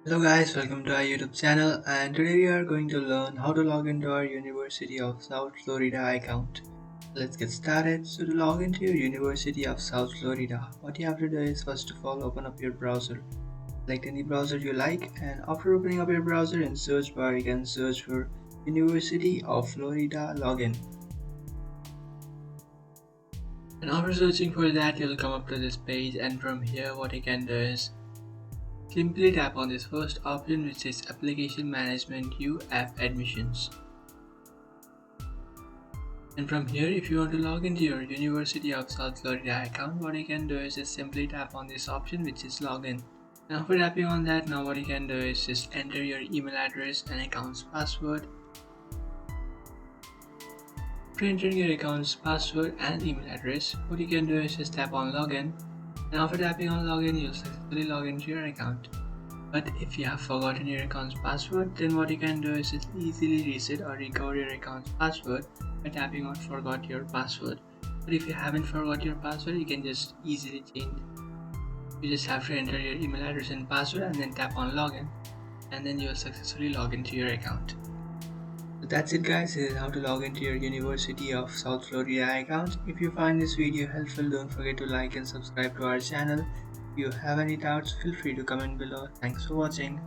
Hello guys, welcome to our YouTube channel, and today we are going to learn how to log into our University of South Florida account. Let's get started. So to log into your University of South Florida, what you have to do is first of all open up your browser. Select any browser you like, and after opening up your browser in search bar you can search for University of Florida login. And after searching for that you'll come up to this page, and from here what you can do is simply tap on this first option which is Application Management UF Admissions. And from here, if you want to log into your University of South Florida account, what you can do is just simply tap on this option which is Login. And after tapping on that, now what you can do is just enter your email address and account's password. After entering your account's password and email address, what you can do is just tap on Login. And after tapping on Login, you'll successfully log into your account. But if you have forgotten your account's password, then what you can do is just easily reset or recover your account's password by tapping on Forgot Your Password. But if you haven't forgot your password, you can just easily change. You just have to enter your email address and password and then tap on Login, and then you will successfully log into your account. So that's it guys, this is how to log into your University of South Florida account. If you find this video helpful, don't forget to like and subscribe to our channel. If you have any doubts, feel free to comment below. Thanks for watching.